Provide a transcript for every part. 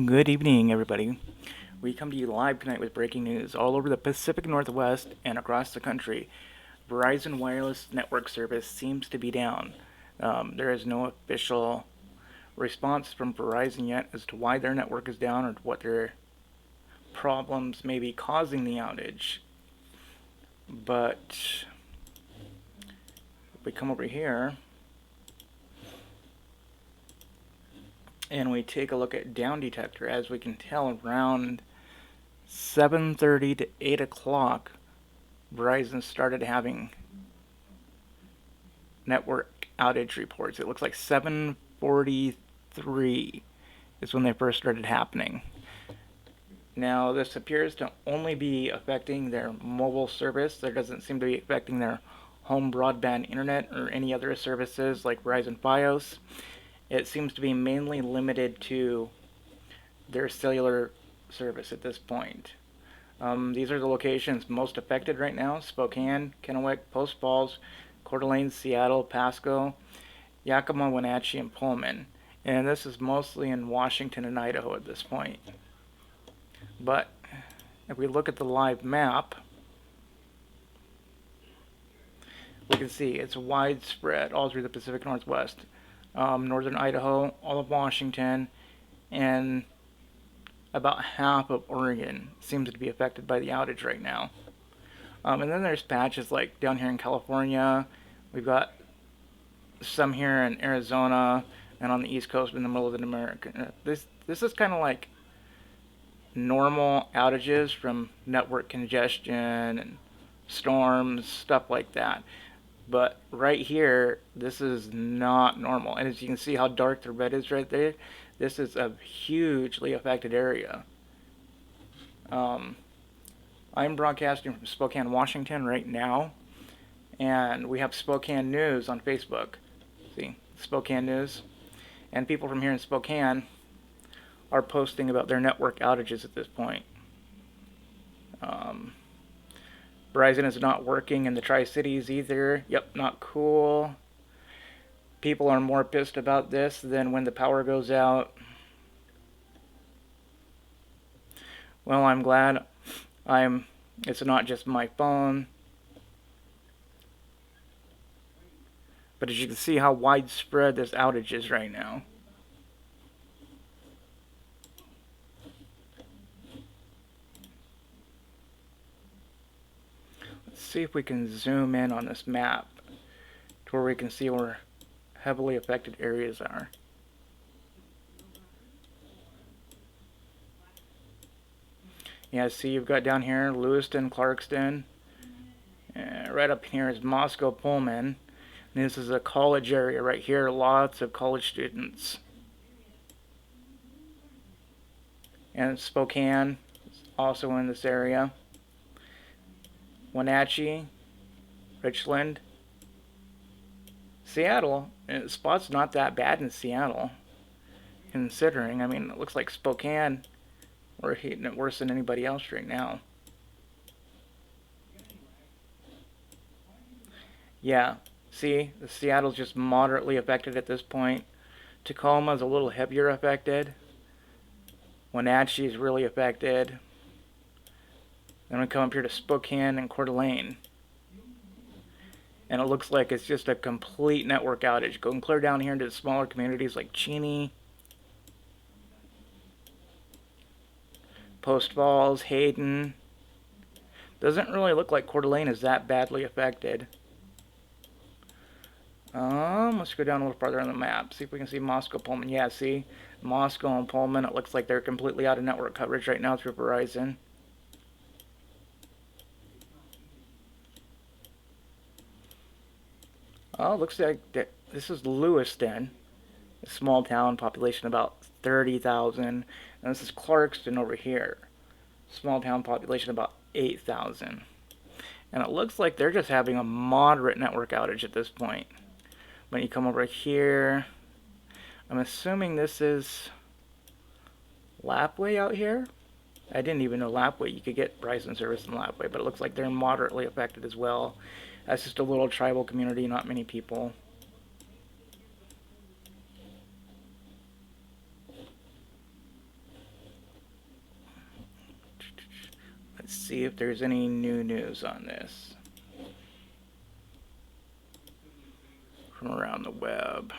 Good evening, everybody. We come to you live tonight with breaking news all over the Pacific Northwest and across the country. Verizon wireless network service seems to be down. There is no official response from Verizon yet as to why their network is down or what their problems may be causing the outage. But if we come over here and we take a look at down detector, as we can tell, around 7:30 to 8 o'clock, Verizon started having network outage reports. It looks like 7:43 is when they first started happening. Now, this appears to only be affecting their mobile service. There doesn't seem to be affecting their home broadband internet or any other services like Verizon Fios. It seems to be mainly limited to their cellular service at this point. These are the locations most affected right now: Spokane, Kennewick, Post Falls, Coeur d'Alene, Seattle, Pasco, Yakima, Wenatchee, and Pullman. And this is mostly in Washington and Idaho at this point. But if we look at the live map, we can see it's widespread all through the Pacific Northwest. Northern Idaho, all of Washington, and about half of Oregon seems to be affected by the outage right now. And then there's patches like down here in California. We've got some here in Arizona and on the East Coast in the middle of America. This is kind of like normal outages from network congestion and storms, stuff like that. But right here, this is not normal. And as you can see how dark the red is right there, this is a hugely affected area. I'm broadcasting from Spokane, Washington right now, and we have Spokane News on Facebook. See, Spokane News. And people from here in Spokane are posting about their network outages at this point. Verizon is not working in the Tri-Cities either. Yep, not cool. People are more pissed about this than when the power goes out. Well, I'm glad it's not just my phone. But as you can see how widespread this outage is right now. Let's see if we can zoom in on this map to where we can see where heavily affected areas are. Yeah, see, you've got down here Lewiston, Clarkston. Right up here is Moscow, Pullman. And this is a college area right here. Lots of college students. And Spokane is also in this area. Wenatchee, Richland, Seattle. The spot's not that bad in Seattle, considering. I mean, it looks like Spokane, we're hitting it worse than anybody else right now. Yeah, see, Seattle's just moderately affected at this point. Tacoma's a little heavier affected. Wenatchee's really affected. Then we come up here to Spokane and Coeur d'Alene. And it looks like it's just a complete network outage. Going clear down here into the smaller communities like Cheney, Post Falls, Hayden. Doesn't really look like Coeur d'Alene is that badly affected. Let's go down a little farther on the map. See if we can see Moscow, Pullman. Yeah, see? Moscow and Pullman, it looks like they're completely out of network coverage right now through Verizon. Oh, looks like this is Lewiston, a small town, population about 30,000. And this is Clarkston over here, small town, population about 8,000. And it looks like they're just having a moderate network outage at this point. When you come over here, I'm assuming this is Lapway out here. I didn't even know Lapway, you could get Verizon service in Lapway, but it looks like they're moderately affected as well. That's just a little tribal community, not many people. see if there's any new news on this from around the web.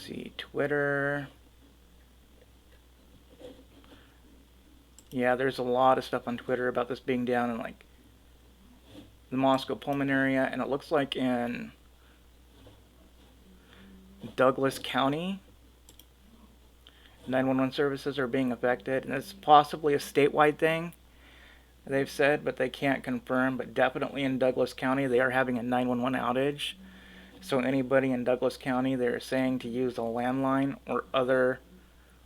See, Twitter. Yeah, there's a lot of stuff on Twitter about this being down in like the Moscow-Pullman area, and it looks like in Douglas County, 911 services are being affected, and it's possibly a statewide thing, they've said, but they can't confirm. But definitely in Douglas County, they are having a 911 outage. So anybody in Douglas County, they're saying to use a landline or other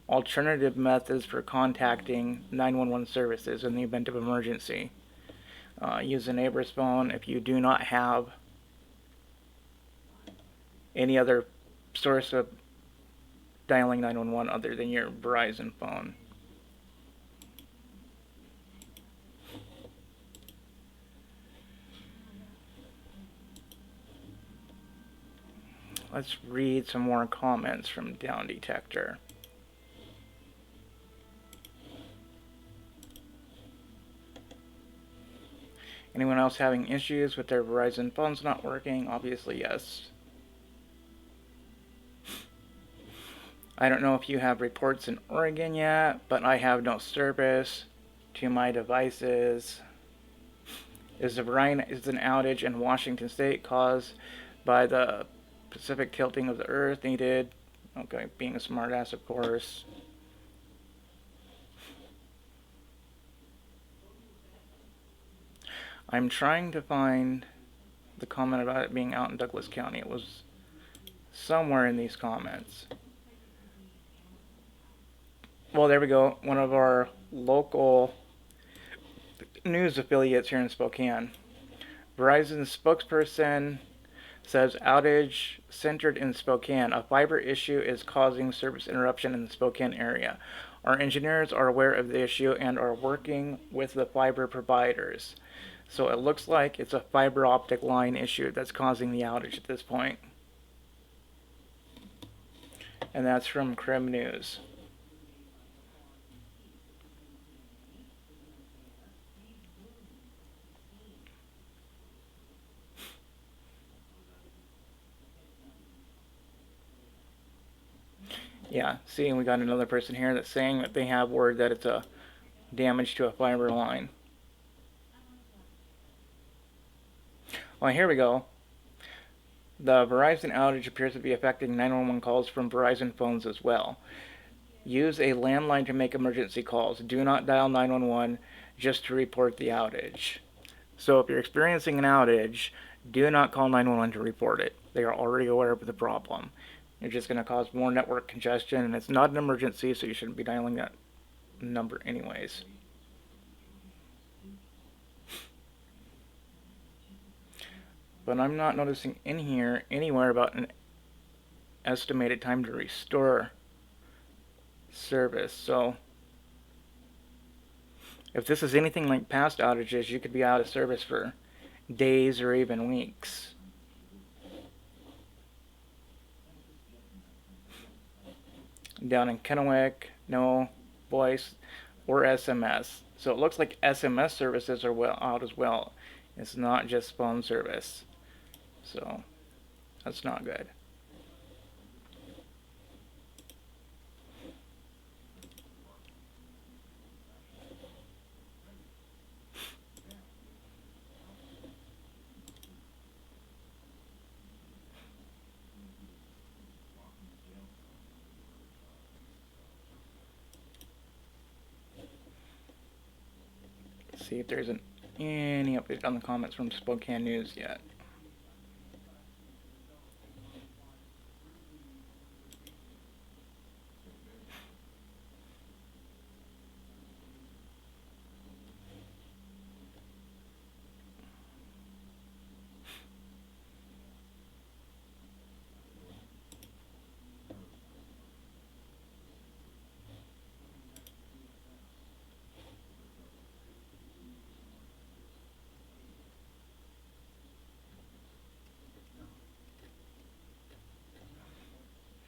alternative methods for contacting 911 services in the event of emergency. Use a neighbor's phone if you do not have any other source of dialing 911 other than your Verizon phone. Let's read some more comments from Down Detector. Anyone else having issues with their Verizon phones not working? Obviously, yes. I don't know if you have reports in Oregon yet, but I have no service to my devices. Is an outage in Washington State caused by the Pacific tilting of the Earth needed? Okay, being a smartass, of course. I'm trying to find the comment about it being out in Douglas County. It was somewhere in these comments. Well, there we go. One of our local news affiliates here in Spokane. Verizon's spokesperson says outage centered in Spokane. A fiber issue is causing service interruption in the Spokane area. Our engineers are aware of the issue and are working with the fiber providers. So it looks like it's a fiber optic line issue that's causing the outage at this point. And that's from Crim News. Yeah, see, we got another person here that's saying that they have word that it's a damage to a fiber line. Well, here we go. The Verizon outage appears to be affecting 911 calls from Verizon phones as well. Use a landline to make emergency calls. Do not dial 911 just to report the outage. So if you're experiencing an outage, do not call 911 to report it. They are already aware of the problem. You're just going to cause more network congestion, and it's not an emergency, so you shouldn't be dialing that number anyways. But I'm not noticing in here anywhere about an estimated time to restore service. So if this is anything like past outages, you could be out of service for days or even weeks. Down in Kennewick, no voice or SMS. So it looks like SMS services are out as well. It's not just phone service. So that's not good. See if there's any update on the comments from Spokane News yet.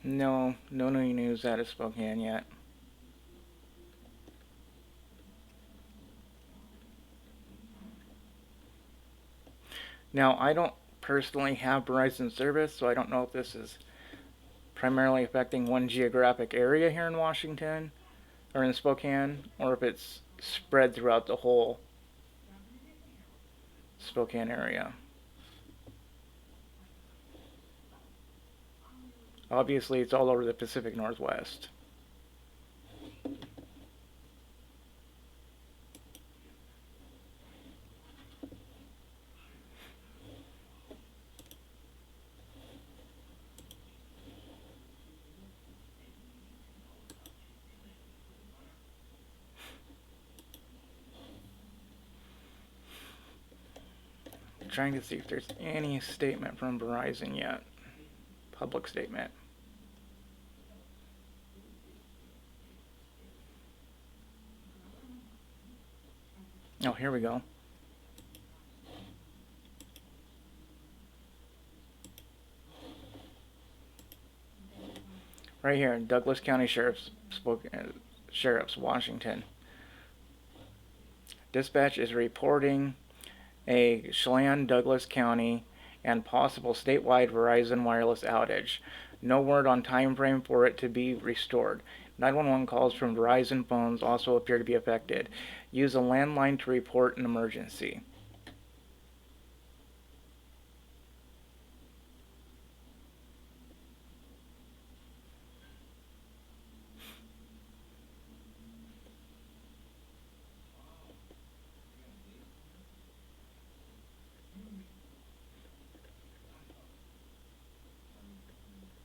No, no new news out of Spokane yet. Now, I don't personally have Verizon service, so I don't know if this is primarily affecting one geographic area here in Washington or in Spokane, or if it's spread throughout the whole Spokane area. Obviously, it's all over the Pacific Northwest. I'm trying to see if there's any statement from Verizon yet. Public statement. Oh, here we go. Right here, Douglas County Sheriff's, Washington. Dispatch is reporting a Chelan, Douglas County, and possible statewide Verizon wireless outage. No word on time frame for it to be restored. 911 calls from Verizon phones also appear to be affected. Use a landline to report an emergency.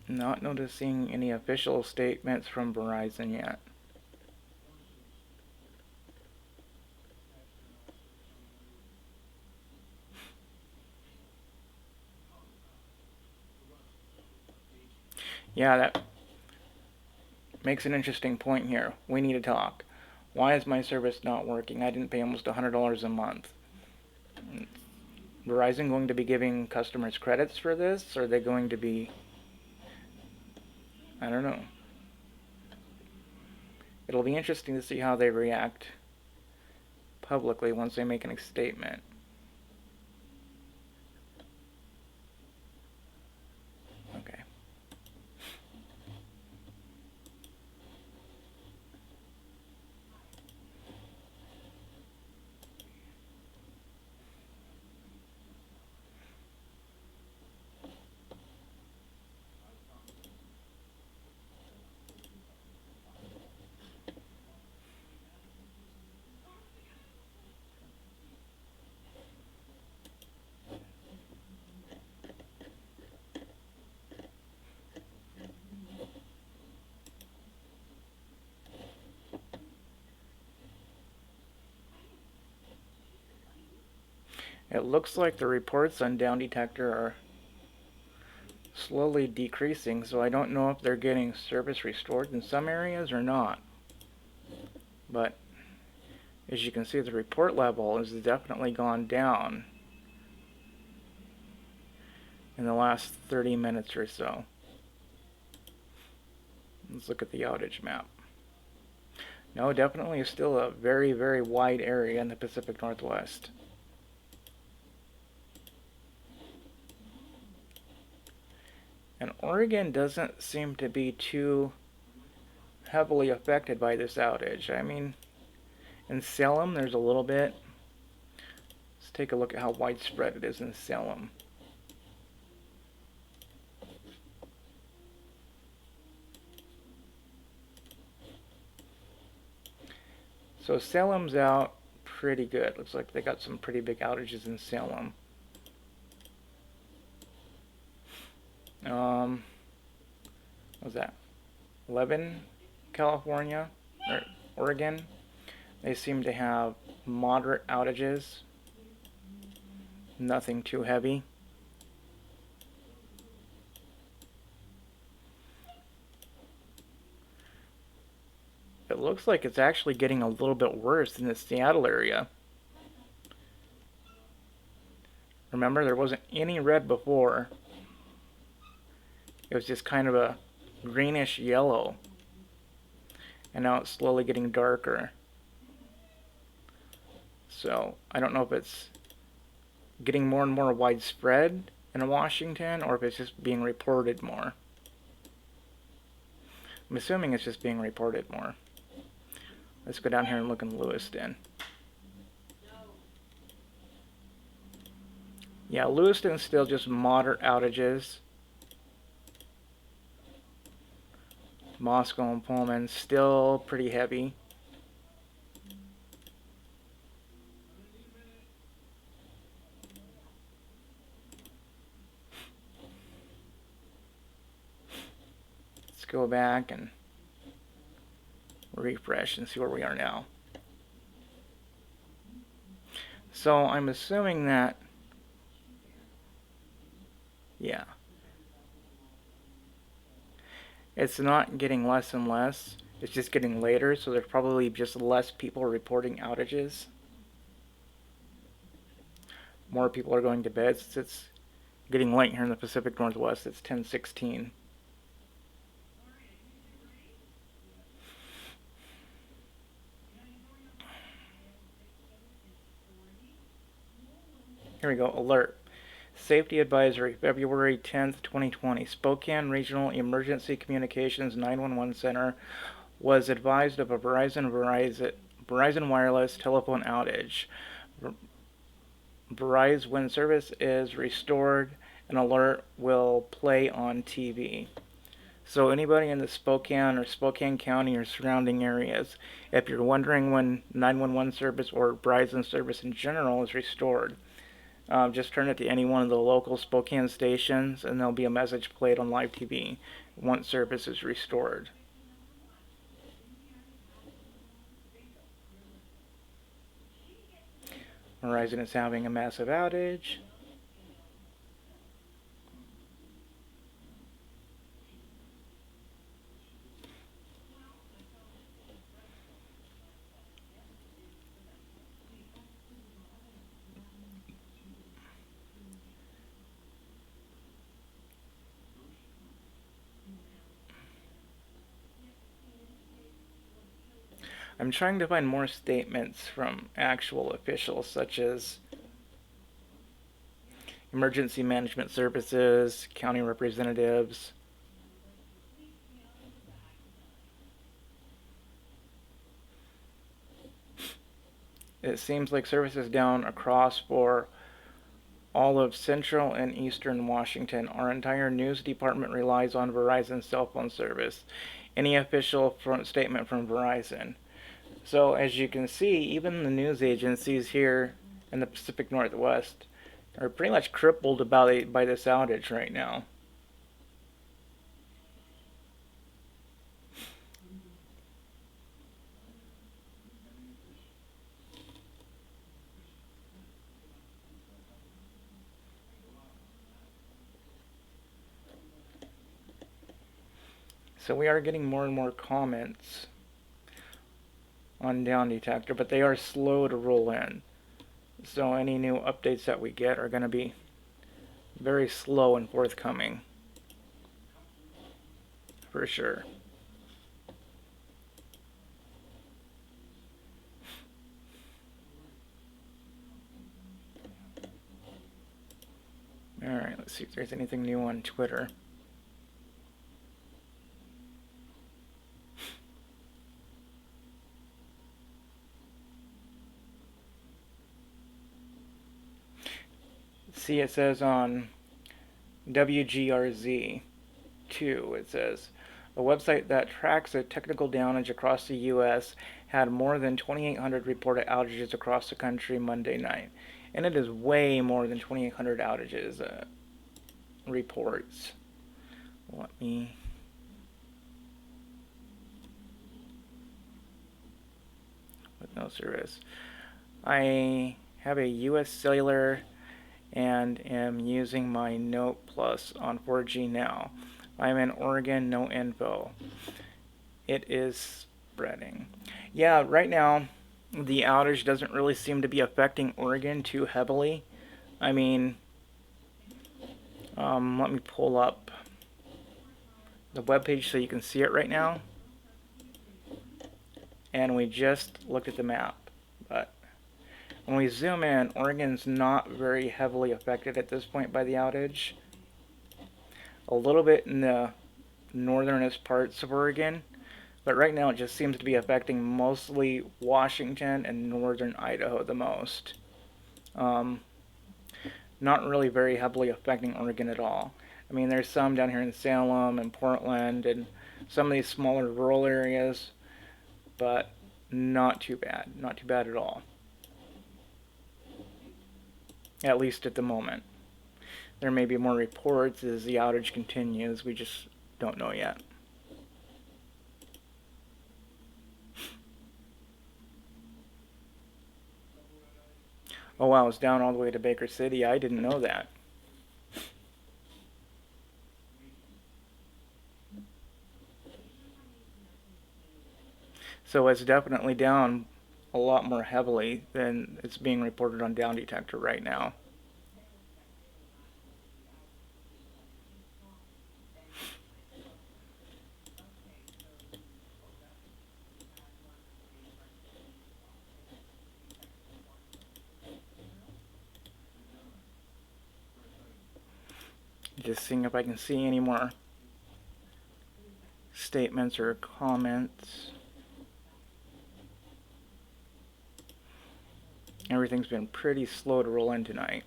Not noticing any official statements from Verizon yet. Yeah, that makes an interesting point here. We need to talk. Why is my service not working? I didn't pay almost $100 a month. Verizon going to be giving customers credits for this? Or are they going to be... I don't know. It'll be interesting to see how they react publicly once they make a statement. Okay. It looks like the reports on down detector are slowly decreasing, so I don't know if they're getting service restored in some areas or not. But as you can see, the report level has definitely gone down in the last 30 minutes or so. Let's look at the outage map. No, definitely still a very, very wide area in the Pacific Northwest. And Oregon doesn't seem to be too heavily affected by this outage. I mean, in Salem, there's a little bit. Let's take a look at how widespread it is in Salem. So Salem's out pretty good. Looks like they got some pretty big outages in Salem. What was that? 11, California, or Oregon. They seem to have moderate outages. Nothing too heavy. It looks like it's actually getting a little bit worse in the Seattle area. Remember, there wasn't any red before. It was just kind of a greenish yellow, and now it's slowly getting darker. So I don't know if it's getting more and more widespread in Washington or if it's just being reported more. I'm assuming it's just being reported more. Let's go down here and look in Lewiston. Yeah, Lewiston's still just moderate outages. Moscow and Pullman still pretty heavy. Let's go back and refresh and see where we are now. So I'm assuming that, yeah, it's not getting less and less. It's just getting later, so there's probably just less people reporting outages. More people are going to bed since it's getting late here in the Pacific Northwest. It's 10:16. Here we go, alert. Safety Advisory, February 10th, 2020. Spokane Regional Emergency Communications 911 Center was advised of a Verizon wireless telephone outage. Verizon, when service is restored, an alert will play on TV. So anybody in the Spokane or Spokane County or surrounding areas, if you're wondering when 911 service or Verizon service in general is restored, just turn it to any one of the local Spokane stations and there'll be a message played on live TV once service is restored. Verizon is having a massive outage. I'm trying to find more statements from actual officials, such as emergency management services, county representatives. It seems like service is down across for all of central and eastern Washington. Our entire news department relies on Verizon's cell phone service. Any official statement from Verizon. So as you can see, even the news agencies here in the Pacific Northwest are pretty much crippled by this outage right now. So we are getting more and more comments on Down Detector, but they are slow to roll in. So any new updates that we get are going to be very slow and forthcoming. For sure. Alright, let's see if there's anything new on Twitter. See, it says on WGRZ 2, it says, a website that tracks a technical damage across the U.S. had more than 2,800 reported outages across the country Monday night. And it is way more than 2,800 outages reports. Let me... with no service. I have a U.S. cellular and am using my Note Plus on 4G now. I'm in Oregon, no info. It is spreading. Yeah, right now the outage doesn't really seem to be affecting Oregon too heavily. I mean, let me pull up the web page so you can see it right now. And we just looked at the map. But when we zoom in, Oregon's not very heavily affected at this point by the outage. A little bit in the northernest parts of Oregon, but right now it just seems to be affecting mostly Washington and northern Idaho the most. Um, Not really very heavily affecting Oregon at all. I mean, there's some down here in Salem and Portland and some of these smaller rural areas, but not too bad. Not too bad at all. At least at the moment. There may be more reports as the outage continues. We just don't know yet. Oh wow, it's down all the way to Baker City. I didn't know that. So it's definitely down a lot more heavily than it's being reported on Down Detector right now. Just seeing if I can see any more statements or comments. Everything's been pretty slow to roll in tonight.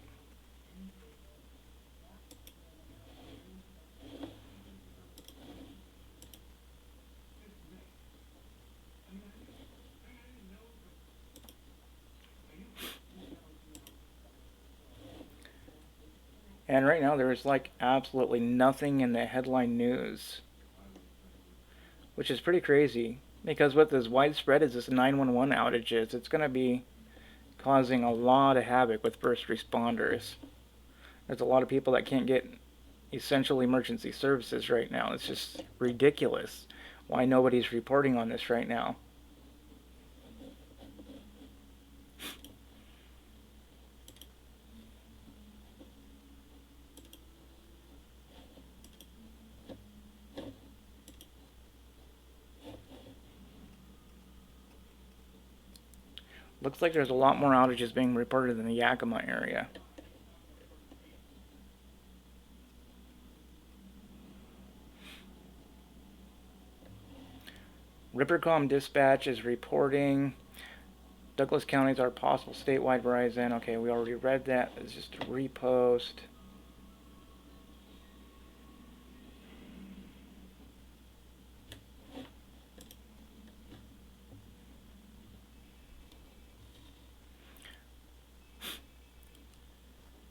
And right now there's like absolutely nothing in the headline news, which is pretty crazy because with as widespread as this 911 outage is, it's going to be causing a lot of havoc with first responders. There's a lot of people that can't get essential emergency services right now. It's just ridiculous why nobody's reporting on this right now. Looks like there's a lot more outages being reported in the Yakima area. Rippercom Dispatch is reporting Douglas counties are possible statewide Verizon. Okay, we already read that. It's just a repost.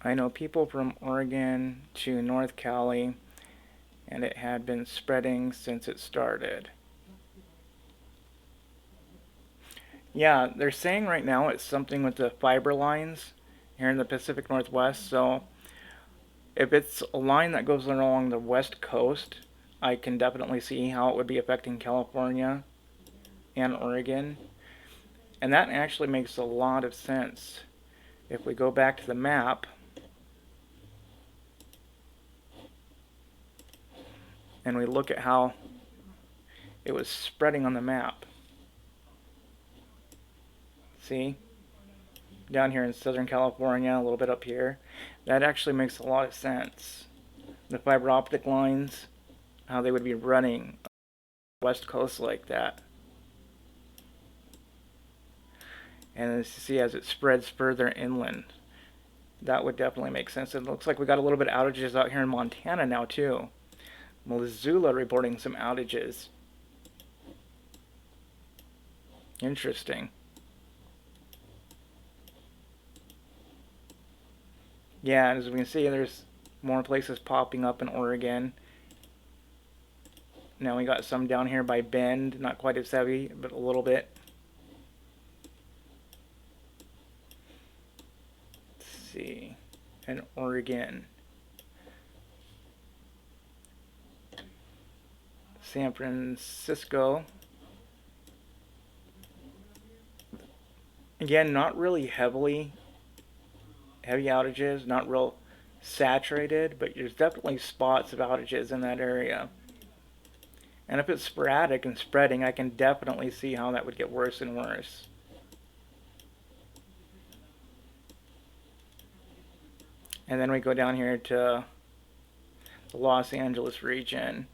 I know people from Oregon to North Cali, and it had been spreading since it started. Yeah, they're saying right now it's something with the fiber lines here in the Pacific Northwest. So if it's a line that goes along the west coast, I can definitely see how it would be affecting California and Oregon. And that actually makes a lot of sense. If we go back to the map and we look at how it was spreading on the map. See? Down here in Southern California, a little bit up here. That actually makes a lot of sense. The fiber optic lines, how they would be running west coast like that. And as you see, as it spreads further inland, that would definitely make sense. It looks like we got a little bit of outages out here in Montana now too. Missoula reporting some outages. Interesting. Yeah, as we can see, there's more places popping up in Oregon. Now we got some down here by Bend, not quite as heavy, but a little bit. Let's see, in Oregon. San Francisco. Again, not really heavy outages, not real saturated, but there's definitely spots of outages in that area. And if it's sporadic and spreading, I can definitely see how that would get worse and worse. And then we go down here to the Los Angeles region,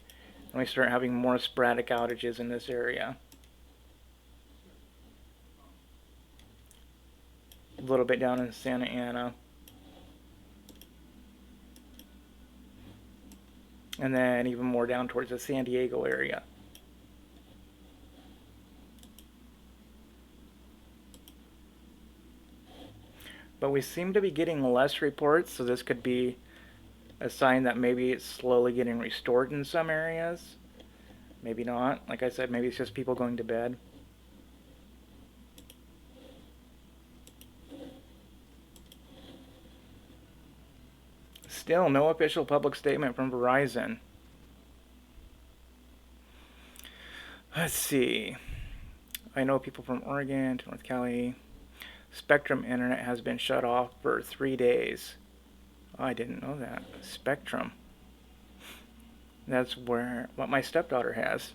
and we start having more sporadic outages in this area. A little bit down in Santa Ana. And then even more down towards the San Diego area. But we seem to be getting less reports, so this could be a sign that maybe it's slowly getting restored in some areas. Maybe not. Like I said, maybe it's just people going to bed. Still, no official public statement from Verizon. Let's see. I know people from Oregon to North Cali. Spectrum internet has been shut off for 3 days. Oh, I didn't know that. Spectrum. That's what my stepdaughter has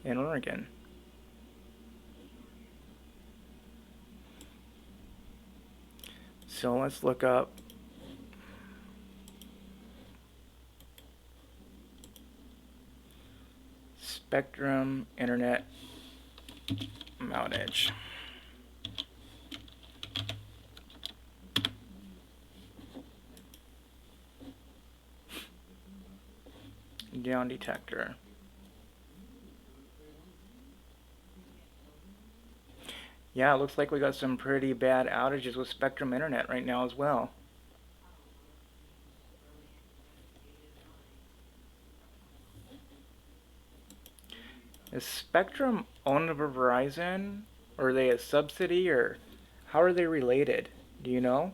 in Oregon. So let's look up Spectrum internet outage. Down detector. Yeah, it looks like we got some pretty bad outages with Spectrum internet right now as well. Is Spectrum owned by Verizon? Or are they a subsidy? Or how are they related? Do you know?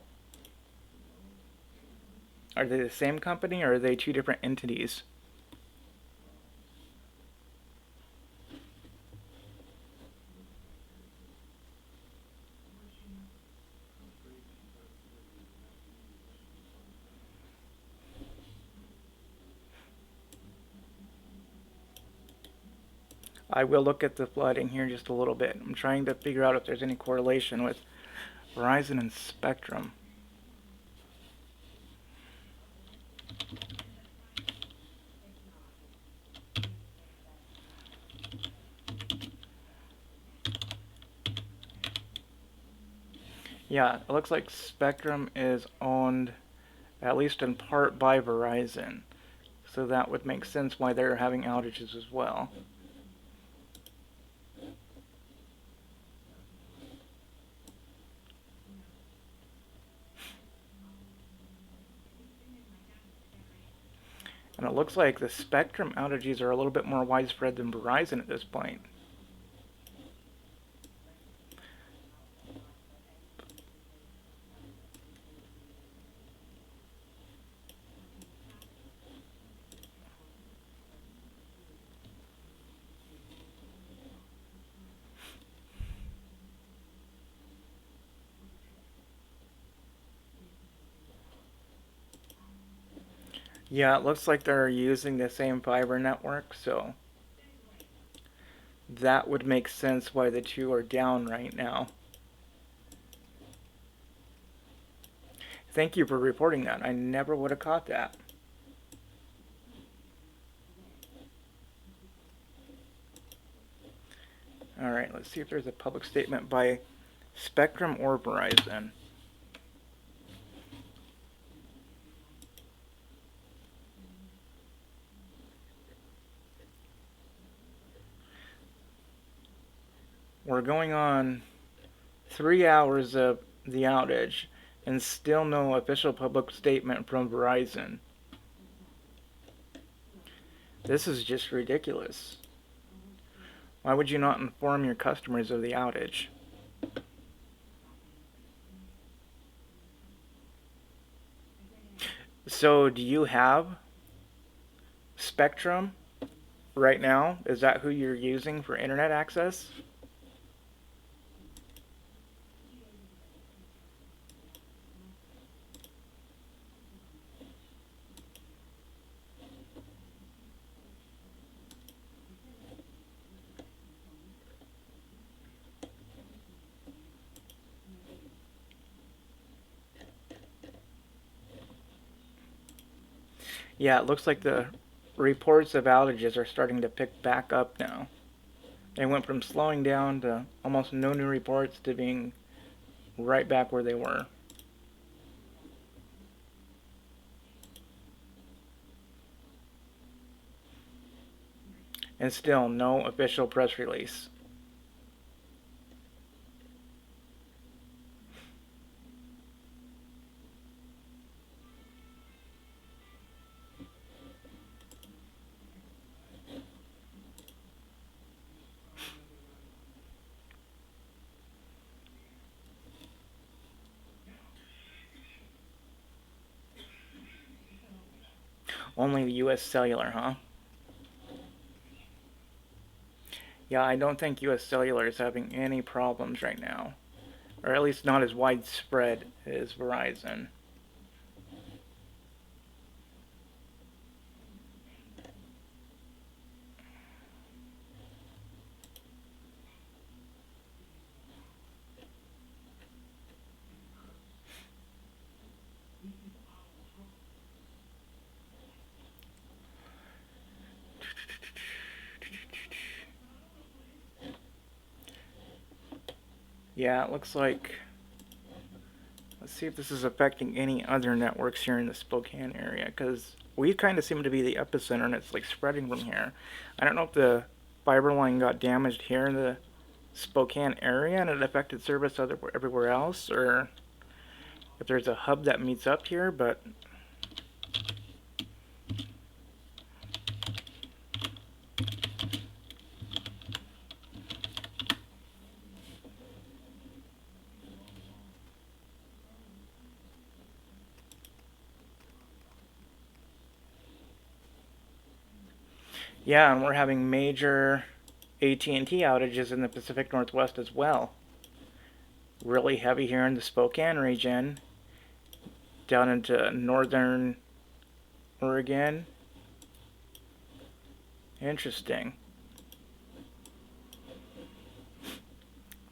Are they the same company or are they two different entities? I will look at the flooding here in just a little bit. I'm trying to figure out if there's any correlation with Verizon and Spectrum. Yeah, it looks like Spectrum is owned, at least in part, by Verizon. So that would make sense why they're having outages as well. And it looks like the Spectrum outages are a little bit more widespread than Verizon at this point. Yeah, it looks like they're using the same fiber network, so that would make sense why the two are down right now. Thank you for reporting that. I never would have caught that. Alright, let's see if there's a public statement by Spectrum or Verizon. We're going on 3 hours of the outage and still no official public statement from Verizon. This is just ridiculous. Why would you not inform your customers of the outage? So, do you have Spectrum right now? Is that who you're using for internet access? Yeah, it looks like the reports of outages are starting to pick back up now. They went from slowing down to almost no new reports to being right back where they were. And still, no official press release. Only the U.S. Cellular, huh? Yeah, I don't think U.S. Cellular is having any problems right now. Or at least not as widespread as Verizon. Yeah, it looks like. Let's see if this is affecting any other networks here in the Spokane area, because we kind of seem to be the epicenter and it's like spreading from here. I don't know if the fiber line got damaged here in the Spokane area and it affected service everywhere else, or if there's a hub that meets up here, but yeah, and we're having major at&t outages in the Pacific Northwest as well. Really heavy here in the Spokane region, down into northern Oregon. Interesting.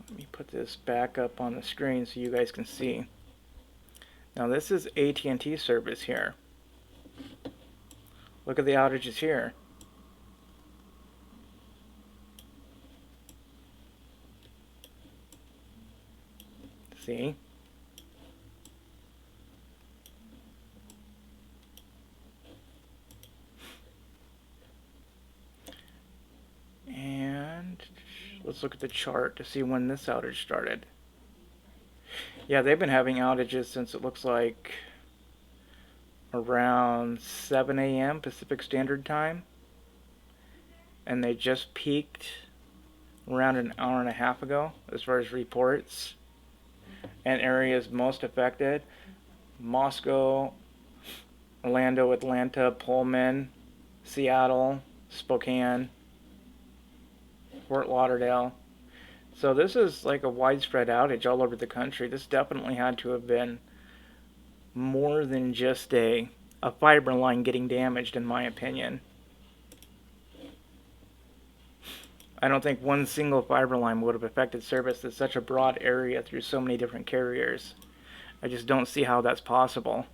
Let me put this back up on the screen so you guys can see. Now this is at&t service here. Look at the outages here. See? And let's look at the chart to see when this outage started. Yeah, they've been having outages since it looks like around 7 a.m. Pacific Standard Time. And they just peaked around an hour and a half ago as far as reports. And areas most affected: Moscow, Orlando, Atlanta, Pullman, Seattle, Spokane, Fort Lauderdale. So this is like a widespread outage all over the country. This definitely had to have been more than just a fiber line getting damaged, in my opinion. I don't think one single fiber line would have affected service in such a broad area through so many different carriers. I just don't see how that's possible.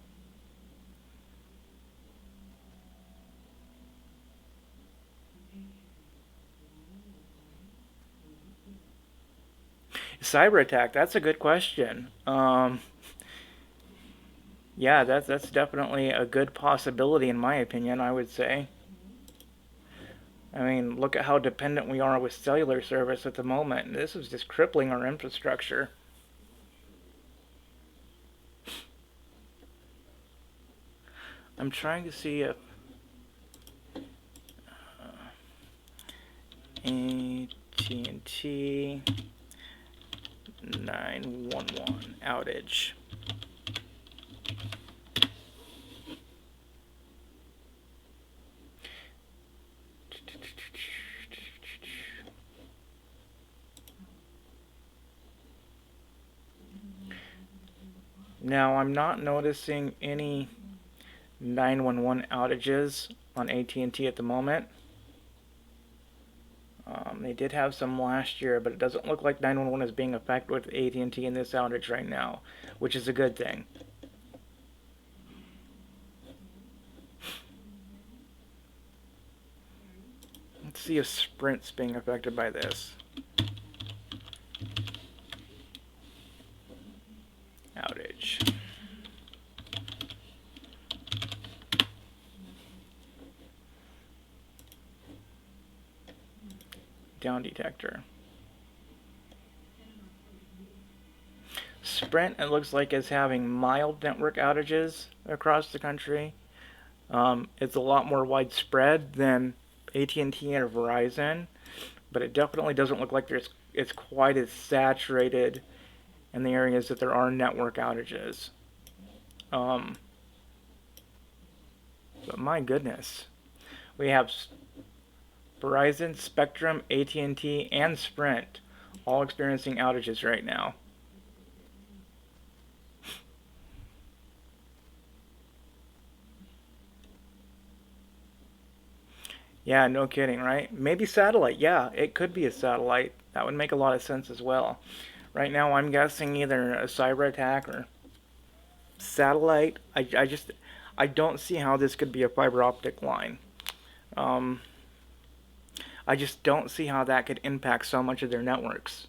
Cyber attack, that's a good question. Yeah, that's definitely a good possibility in my opinion, I would say. I mean, look at how dependent we are with cellular service at the moment. This is just crippling our infrastructure. I'm trying to see if AT&T 911 outage. Now, I'm not noticing any 911 outages on AT&T at the moment. They did have some last year, but it doesn't look like 911 is being affected with AT&T in this outage right now, which is a good thing. Let's see if Sprint's being affected by this outage. Down detector. Sprint, it looks like, is having mild network outages across the country. It's a lot more widespread than at&t and Verizon, but it definitely doesn't look like it's quite as saturated in the areas that there are network outages. But my goodness, we have Verizon, Spectrum, at&t, and Sprint all experiencing outages right now. Yeah, no kidding, right? Maybe satellite. Yeah, it could be a satellite. That would make a lot of sense as well. Right now, I'm guessing either a cyber attack or satellite. I don't see how this could be a fiber optic line. Um, I just don't see how that could impact so much of their networks.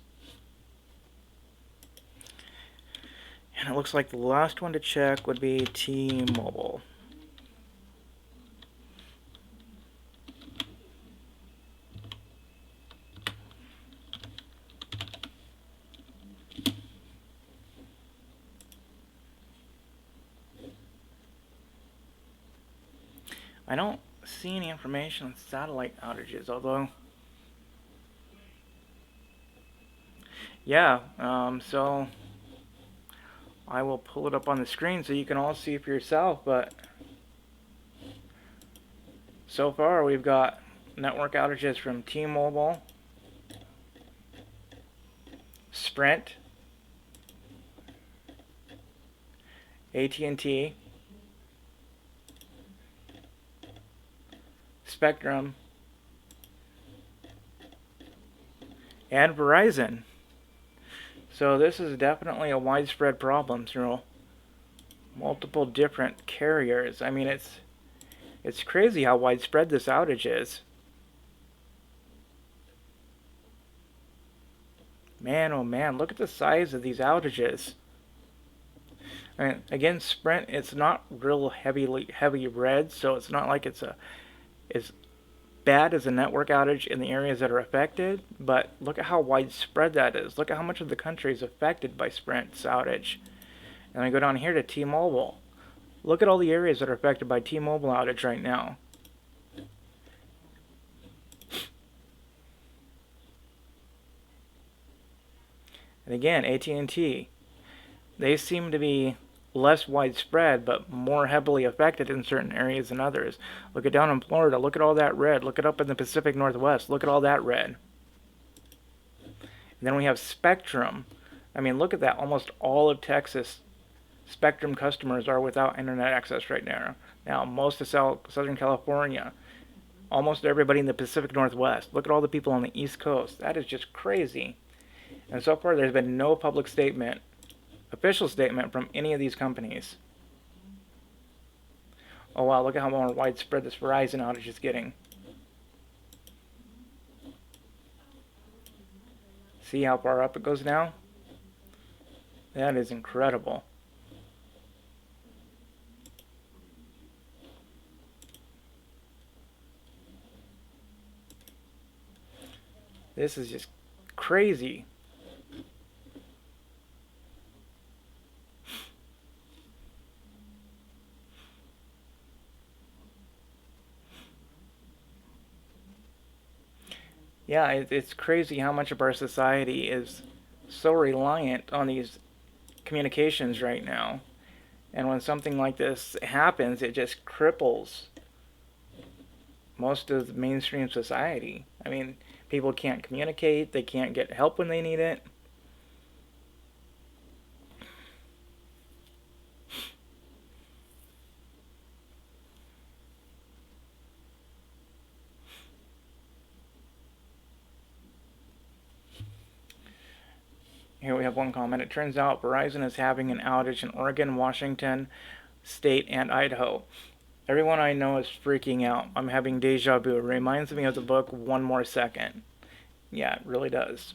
And it looks like the last one to check would be T-Mobile. I don't see any information on satellite outages, although, yeah, so I will pull it up on the screen so you can all see for yourself, but so far we've got network outages from T-Mobile, Sprint, at&t, Spectrum, and Verizon. So this is definitely a widespread problem through multiple different carriers. I mean, it's crazy how widespread this outage is. Man, oh man, look at the size of these outages. And again, Sprint, it's not real heavy red, so it's not like it's as bad as a network outage in the areas that are affected, but look at how widespread that is. Look at how much of the country is affected by Sprint's outage. And I go down here to T-Mobile. Look at all the areas that are affected by T-Mobile outage right now. And again, at&t, they seem to be less widespread, but more heavily affected in certain areas than others. Look at down in Florida. Look at all that red. Look it up in the Pacific Northwest. Look at all that red. And then we have Spectrum. I mean, look at that. Almost all of Texas Spectrum customers are without internet access right now. Now, most of Southern California, almost everybody in the Pacific Northwest. Look at all the people on the East Coast. That is just crazy. And so far, there's been no public statement, official statement from any of these companies. Oh wow, look at how more widespread this Verizon outage is getting. See how far up it goes now? That is incredible. This is just crazy. Yeah, it's crazy how much of our society is so reliant on these communications right now. And when something like this happens, it just cripples most of the mainstream society. I mean, people can't communicate, they can't get help when they need it. Here we have one comment. It turns out Verizon is having an outage in Oregon, Washington State, and Idaho. Everyone I know is freaking out. I'm having deja vu. It reminds me of the book One More Second. Yeah, it really does.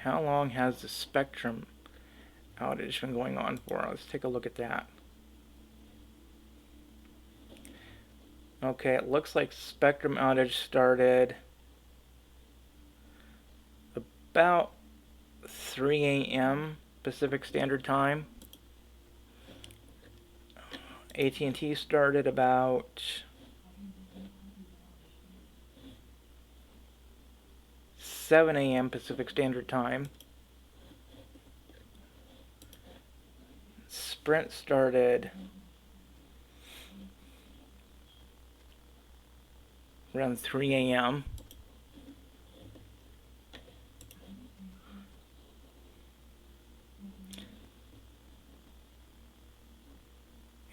How long has the Spectrum outage been going on for? Let's take a look at that. Okay, it looks like Spectrum outage started about 3 a.m. Pacific Standard Time. at&t started about 7 a.m. Pacific Standard Time. Sprint started around 3 a.m.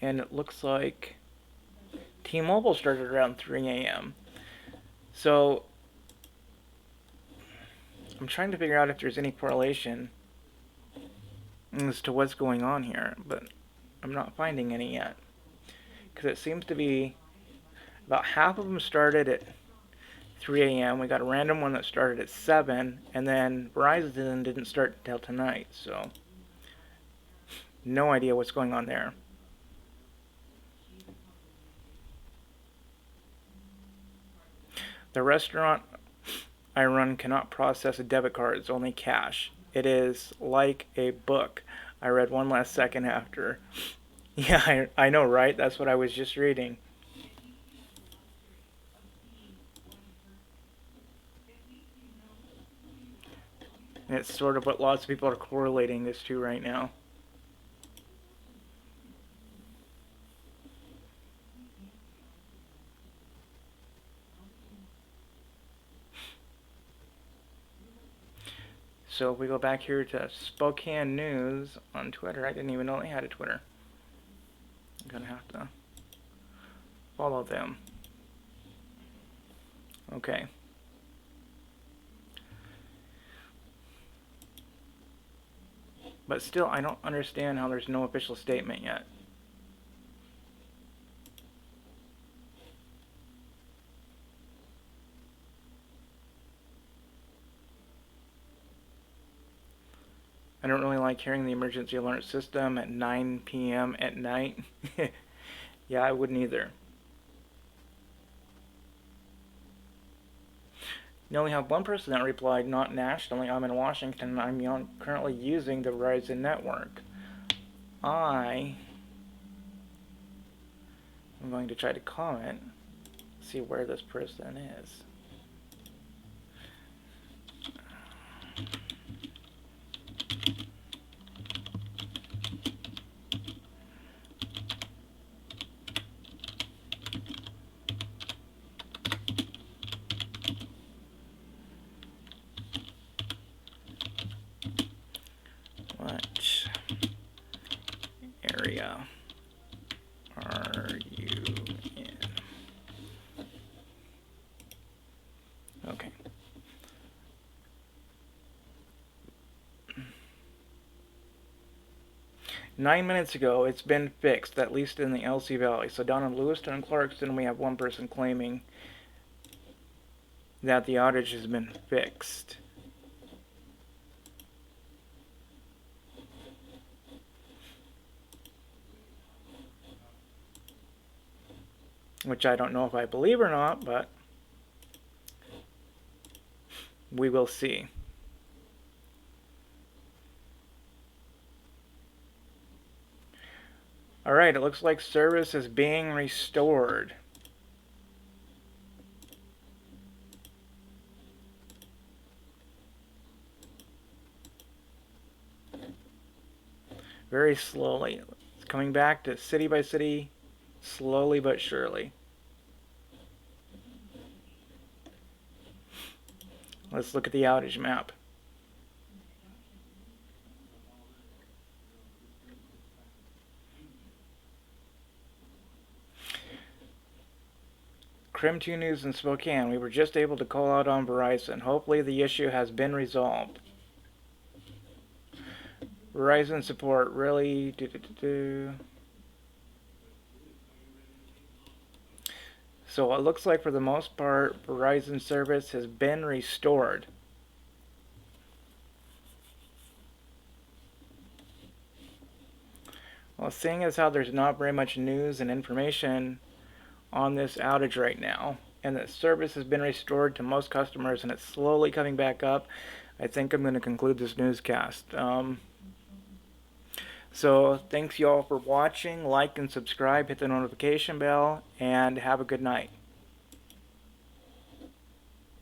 And it looks like T-Mobile started around 3 a.m. So I'm trying to figure out if there's any correlation as to what's going on here, but I'm not finding any yet. Because it seems to be about half of them started at 3 a.m. We got a random one that started at 7, and then Verizon didn't start until tonight, so no idea what's going on there. The restaurant I run cannot process a debit card, it's only cash. It is like a book. I read one last second after. Yeah, I know, right? That's what I was just reading. And it's sort of what lots of people are correlating this to right now. So if we go back here to Spokane News on Twitter, I didn't even know they had a Twitter. I'm gonna have to follow them. Okay. But still, I don't understand how there's no official statement yet. I don't really like hearing the emergency alert system at 9 p.m. at night. Yeah, I wouldn't either. You only have one person that replied, not nationally. I'm in Washington. I'm currently using the Verizon network. I'm going to try to comment, see where this person is. What area are you in? Okay. Nine minutes ago, it's been fixed, at least in the LC Valley. So down in Lewiston and Clarkston, we have one person claiming that the outage has been fixed. Which I don't know if I believe or not, but we will see. Alright, it looks like service is being restored. Very slowly. It's coming back to city by city, slowly but surely. Let's look at the outage map. Crim 2 News in Spokane. We were just able to call out on Verizon. Hopefully the issue has been resolved. Verizon support really... So it looks like for the most part, Verizon service has been restored. Well, seeing as how there's not very much news and information on this outage right now, and that service has been restored to most customers and it's slowly coming back up, I think I'm going to conclude this newscast. So thanks y'all for watching. Like and subscribe, hit the notification bell, and have a good night.